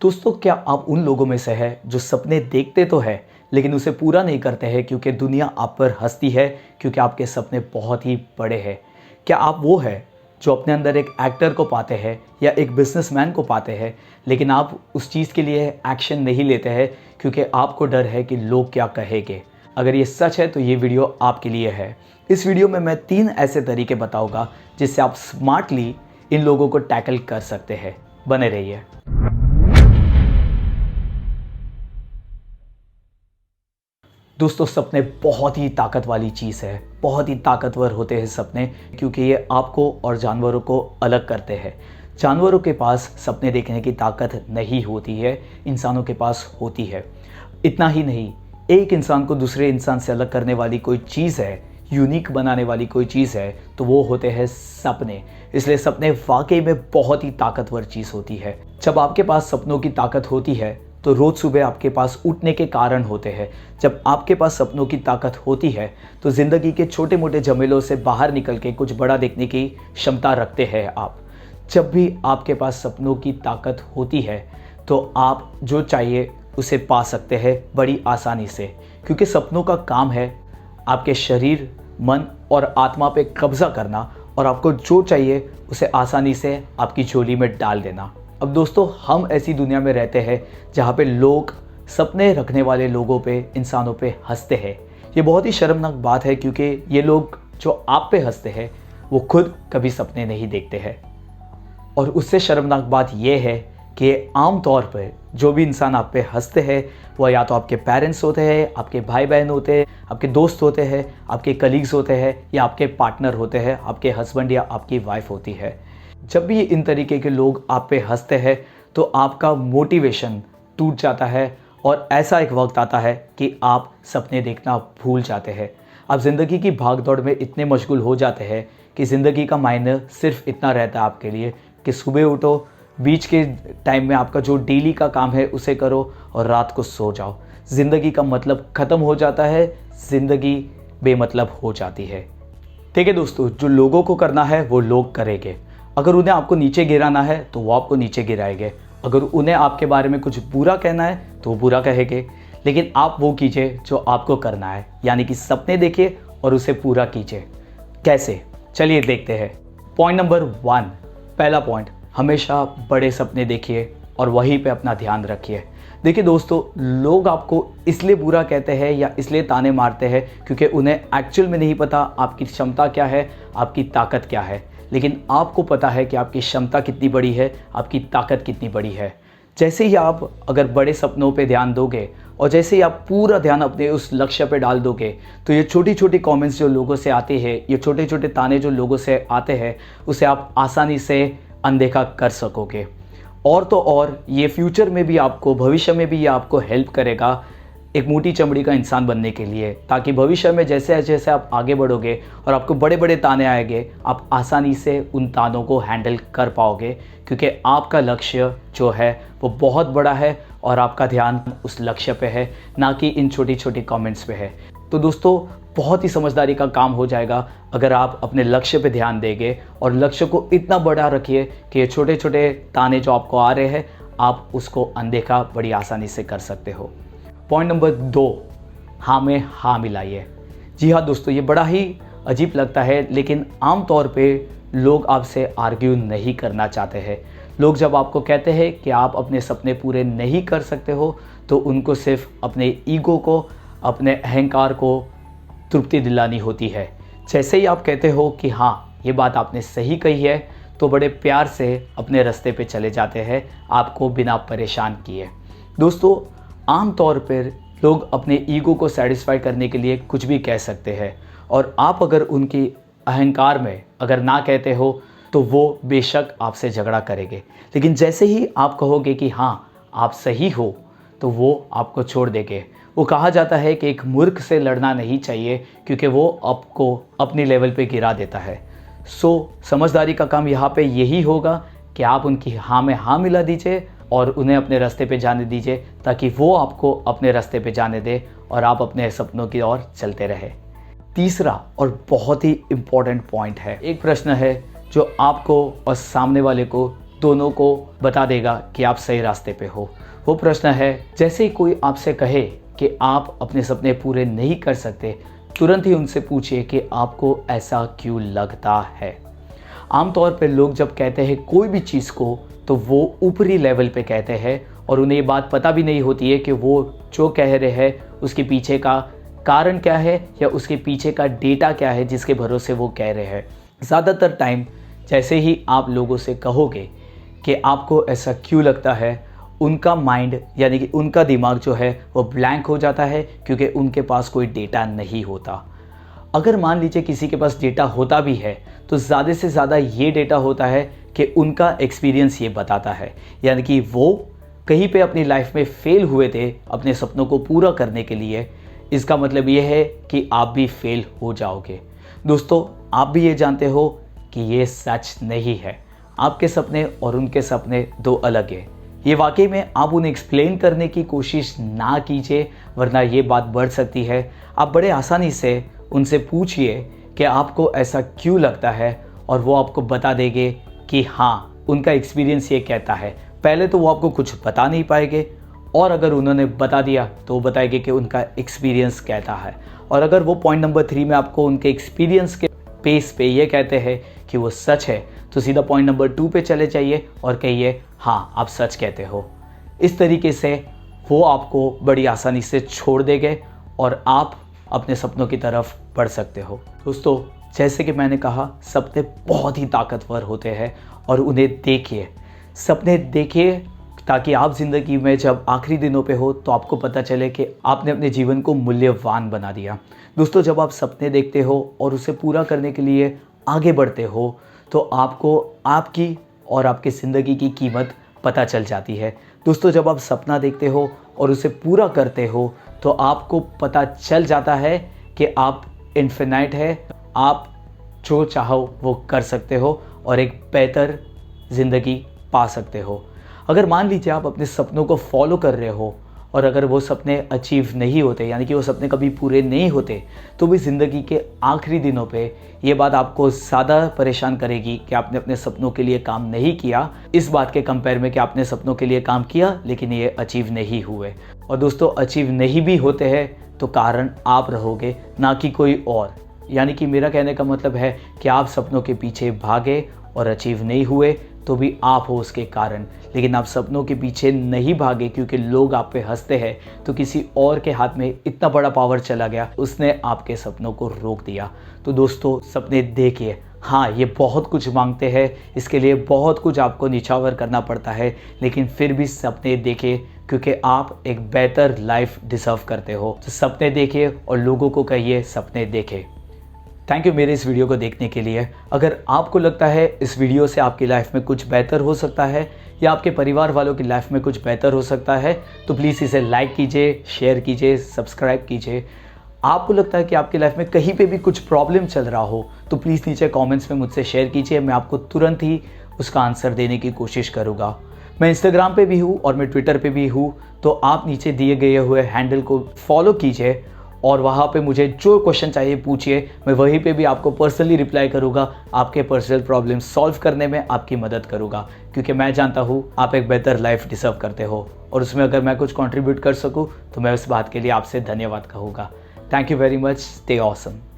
दोस्तों, क्या आप उन लोगों में से हैं जो सपने देखते तो है लेकिन उसे पूरा नहीं करते हैं क्योंकि दुनिया आप पर हंसती है, क्योंकि आपके सपने बहुत ही बड़े हैं। क्या आप वो है जो अपने अंदर एक एक्टर को पाते हैं या एक बिजनेसमैन को पाते हैं, लेकिन आप उस चीज़ के लिए एक्शन नहीं लेते हैं क्योंकि आपको डर है कि लोग क्या कहेंगे? अगर ये सच है तो ये वीडियो आपके लिए है। इस वीडियो में मैं 3 ऐसे तरीके बताऊंगा जिससे आप स्मार्टली इन लोगों को टैकल कर सकते हैं। बने रहिए। दोस्तों, सपने बहुत ही ताकत वाली चीज़ है। बहुत ही ताकतवर होते हैं सपने, क्योंकि ये आपको और जानवरों को अलग करते हैं। जानवरों के पास सपने देखने की ताकत नहीं होती है, इंसानों के पास होती है। इतना ही नहीं, एक इंसान को दूसरे इंसान से अलग करने वाली कोई चीज़ है, यूनिक बनाने वाली कोई चीज़ है, तो वो होते हैं सपने। इसलिए सपने वाकई में बहुत ही ताकतवर चीज़ होती है। जब आपके पास सपनों की ताकत होती है तो रोज़ सुबह आपके पास उठने के कारण होते हैं। जब आपके पास सपनों की ताकत होती है तो ज़िंदगी के छोटे मोटे झमेलों से बाहर निकल के कुछ बड़ा देखने की क्षमता रखते हैं आप। जब भी आपके पास सपनों की ताकत होती है तो आप जो चाहिए उसे पा सकते हैं बड़ी आसानी से, क्योंकि सपनों का काम है आपके शरीर, मन और आत्मा पे कब्जा करना और आपको जो चाहिए उसे आसानी से आपकी झोली में डाल देना। अब दोस्तों, हम ऐसी दुनिया में रहते हैं जहाँ पे लोग सपने रखने वाले लोगों पे, इंसानों पे हंसते हैं। ये बहुत ही शर्मनाक बात है, क्योंकि ये लोग जो आप पे हंसते हैं वो खुद कभी सपने नहीं देखते हैं। और उससे शर्मनाक बात ये है कि आम तौर पर जो भी इंसान आप पे हंसते हैं वह या तो आपके पेरेंट्स होते हैं, आपके भाई बहन होते हैं, आपके दोस्त होते हैं, आपके कलीग्स होते हैं या आपके पार्टनर होते हैं, आपके हस्बैंड या आपकी वाइफ होती है। जब भी इन तरीके के लोग आप पे हंसते हैं तो आपका मोटिवेशन टूट जाता है और ऐसा एक वक्त आता है कि आप सपने देखना भूल जाते हैं। आप ज़िंदगी की भागदौड़ में इतने मशगूल हो जाते हैं कि ज़िंदगी का मायने सिर्फ इतना रहता है आपके लिए कि सुबह उठो, बीच के टाइम में आपका जो डेली का काम है उसे करो और रात को सो जाओ। ज़िंदगी का मतलब ख़त्म हो जाता है, ज़िंदगी बेमतलब हो जाती है। ठीक है दोस्तों, जो लोगों को करना है वो लोग करेंगे। अगर उन्हें आपको नीचे गिराना है तो वो आपको नीचे गिराएंगे। अगर उन्हें आपके बारे में कुछ बुरा कहना है तो वो बुरा कहेंगे। लेकिन आप वो कीजिए जो आपको करना है, यानी कि सपने देखिए और उसे पूरा कीजिए। कैसे? चलिए देखते हैं। पॉइंट नंबर 1, पहला पॉइंट, हमेशा बड़े सपने देखिए और वहीं पे अपना ध्यान रखिए। देखिए दोस्तों, लोग आपको इसलिए बुरा कहते हैं या इसलिए ताने मारते हैं क्योंकि उन्हें एक्चुअल में नहीं पता आपकी क्षमता क्या है, आपकी ताकत क्या है। लेकिन आपको पता है कि आपकी क्षमता कितनी बड़ी है, आपकी ताकत कितनी बड़ी है। जैसे ही आप अगर बड़े सपनों पे ध्यान दोगे और जैसे ही आप पूरा ध्यान अपने उस लक्ष्य पे डाल दोगे, तो ये छोटी छोटी कमेंट्स जो लोगों से आते हैं, ये छोटे छोटे ताने जो लोगों से आते हैं, उसे आप आसानी से अनदेखा कर सकोगे। और तो और ये फ्यूचर में भी आपको, भविष्य में भी ये आपको हेल्प करेगा एक मोटी चमड़ी का इंसान बनने के लिए, ताकि भविष्य में जैसे जैसे आप आगे बढ़ोगे और आपको बड़े बड़े ताने आएंगे, आप आसानी से उन तानों को हैंडल कर पाओगे, क्योंकि आपका लक्ष्य जो है वो बहुत बड़ा है और आपका ध्यान उस लक्ष्य पे है, ना कि इन छोटी छोटी कमेंट्स पे है। तो दोस्तों, बहुत ही समझदारी का काम हो जाएगा अगर आप अपने लक्ष्य पे ध्यान देंगे और लक्ष्य को इतना बड़ा रखिए कि ये छोटे छोटे ताने जो आपको आ रहे हैं, आप उसको अनदेखा बड़ी आसानी से कर सकते हो। पॉइंट नंबर 2, हाँ में हाँ मिलाइए। जी हाँ दोस्तों, ये बड़ा ही अजीब लगता है, लेकिन आम तौर पे लोग आपसे आर्ग्यू नहीं करना चाहते हैं। लोग जब आपको कहते हैं कि आप अपने सपने पूरे नहीं कर सकते हो, तो उनको सिर्फ अपने ईगो को, अपने अहंकार को तृप्ति दिलानी होती है। जैसे ही आप कहते हो कि हाँ, ये बात आपने सही कही है, तो बड़े प्यार से अपने रास्ते पे चले जाते हैं, आपको बिना परेशान किए। दोस्तों, आम तौर पर लोग अपने ईगो को सेटिस्फाई करने के लिए कुछ भी कह सकते हैं, और आप अगर उनकी अहंकार में अगर ना कहते हो तो वो बेशक आपसे झगड़ा करेंगे। लेकिन जैसे ही आप कहोगे कि हाँ, आप सही हो, तो वो आपको छोड़ देंगे। वो कहा जाता है कि एक मूर्ख से लड़ना नहीं चाहिए, क्योंकि वो आपको अपनी लेवल पे गिरा देता है। समझदारी का काम यहाँ पे यही होगा कि आप उनकी हाँ में हाँ मिला दीजिए और उन्हें अपने रास्ते पे जाने दीजिए, ताकि वो आपको अपने रास्ते पे जाने दे और आप अपने सपनों की ओर चलते रहे। तीसरा और बहुत ही इम्पोर्टेंट पॉइंट है, एक प्रश्न है जो आपको और सामने वाले को दोनों को बता देगा कि आप सही रास्ते पे हो। वो प्रश्न है, जैसे ही कोई आपसे कहे कि आप अपने सपने पूरे नहीं कर सकते, तुरंत ही उनसे पूछिए कि आपको ऐसा क्यों लगता है। आमतौर पर लोग जब कहते हैं कोई भी चीज़ को, तो वो ऊपरी लेवल पे कहते हैं और उन्हें ये बात पता भी नहीं होती है कि वो जो कह रहे हैं उसके पीछे का कारण क्या है या उसके पीछे का डेटा क्या है जिसके भरोसे वो कह रहे हैं। ज़्यादातर टाइम जैसे ही आप लोगों से कहोगे कि आपको ऐसा क्यों लगता है, उनका माइंड यानी कि उनका दिमाग जो है वो ब्लैंक हो जाता है, क्योंकि उनके पास कोई डेटा नहीं होता। अगर मान लीजिए किसी के पास डेटा होता भी है, तो ज़्यादा से ज़्यादा ये डेटा होता है कि उनका एक्सपीरियंस ये बताता है, यानी कि वो कहीं पे अपनी लाइफ में फेल हुए थे अपने सपनों को पूरा करने के लिए। इसका मतलब ये है कि आप भी फेल हो जाओगे। दोस्तों, आप भी ये जानते हो कि ये सच नहीं है। आपके सपने और उनके सपने दो अलग है। ये वाकई में आप उन्हें एक्सप्लेन करने की कोशिश ना कीजिए, वरना ये बात बढ़ सकती है। आप बड़े आसानी से उनसे पूछिए कि आपको ऐसा क्यों लगता है, और वो आपको बता देंगे कि हाँ, उनका एक्सपीरियंस ये कहता है। पहले तो वो आपको कुछ बता नहीं पाएंगे, और अगर उन्होंने बता दिया तो वो बताएंगे कि उनका एक्सपीरियंस कहता है। और अगर वो पॉइंट नंबर 3 में आपको उनके एक्सपीरियंस के पेस पे ये कहते हैं कि वो सच है, तो सीधा पॉइंट नंबर 2 पे चले जाइए और कहिए हाँ, आप सच कहते हो। इस तरीके से वो आपको बड़ी आसानी से छोड़ देंगे और आप अपने सपनों की तरफ बढ़ सकते हो। दोस्तों, जैसे कि मैंने कहा, सपने बहुत ही ताकतवर होते हैं और उन्हें देखिए। सपने देखिए ताकि आप ज़िंदगी में जब आखिरी दिनों पे हो तो आपको पता चले कि आपने अपने जीवन को मूल्यवान बना दिया। दोस्तों, जब आप सपने देखते हो और उसे पूरा करने के लिए आगे बढ़ते हो, तो आपको आपकी और आपकी ज़िंदगी की कीमत पता चल जाती है। दोस्तों, जब आप सपना देखते हो और उसे पूरा करते हो, तो आपको पता चल जाता है कि आप इन्फिनाइट है, आप जो चाहो वो कर सकते हो और एक बेहतर ज़िंदगी पा सकते हो। अगर मान लीजिए आप अपने सपनों को फॉलो कर रहे हो और अगर वो सपने अचीव नहीं होते, यानी कि वो सपने कभी पूरे नहीं होते, तो भी ज़िंदगी के आखिरी दिनों पे ये बात आपको ज़्यादा परेशान करेगी कि आपने अपने सपनों के लिए काम नहीं किया, इस बात के कंपेयर में कि आपने सपनों के लिए काम किया लेकिन ये अचीव नहीं हुए। और दोस्तों, अचीव नहीं भी होते हैं तो कारण आप रहोगे, ना कि कोई और। यानी कि मेरा कहने का मतलब है कि आप सपनों के पीछे भागे और अचीव नहीं हुए तो भी आप हो उसके कारण, लेकिन आप सपनों के पीछे नहीं भागे क्योंकि लोग आप पे हंसते हैं, तो किसी और के हाथ में इतना बड़ा पावर चला गया, उसने आपके सपनों को रोक दिया। तो दोस्तों, सपने देखिए। हाँ, ये बहुत कुछ मांगते हैं, इसके लिए बहुत कुछ आपको निछावर करना पड़ता है, लेकिन फिर भी सपने देखिए क्योंकि आप एक बेहतर लाइफ डिजर्व करते हो। तो सपने देखिए और लोगों को कहिए सपने देखें। थैंक यू मेरे इस वीडियो को देखने के लिए। अगर आपको लगता है इस वीडियो से आपकी लाइफ में कुछ बेहतर हो सकता है या आपके परिवार वालों की लाइफ में कुछ बेहतर हो सकता है, तो प्लीज़ इसे लाइक कीजिए, शेयर कीजिए, सब्सक्राइब कीजिए। आपको लगता है कि आपकी लाइफ में कहीं पे भी कुछ प्रॉब्लम चल रहा हो, तो प्लीज़ नीचे कमेंट्स में मुझसे शेयर कीजिए, मैं आपको तुरंत ही उसका आंसर देने की कोशिश करूँगा। मैं इंस्टाग्राम पे भी हूँ और मैं ट्विटर पे भी हूँ, तो आप नीचे दिए गए हुए हैंडल को फॉलो कीजिए और वहाँ पे मुझे जो क्वेश्चन चाहिए पूछिए, मैं वहीं पे भी आपको पर्सनली रिप्लाई करूँगा, आपके पर्सनल प्रॉब्लम सॉल्व करने में आपकी मदद करूँगा, क्योंकि मैं जानता हूँ आप एक बेहतर लाइफ डिजर्व करते हो और उसमें अगर मैं कुछ कंट्रीब्यूट कर सकूँ तो मैं उस बात के लिए आपसे धन्यवाद कहूँगा। Thank you very much, stay awesome.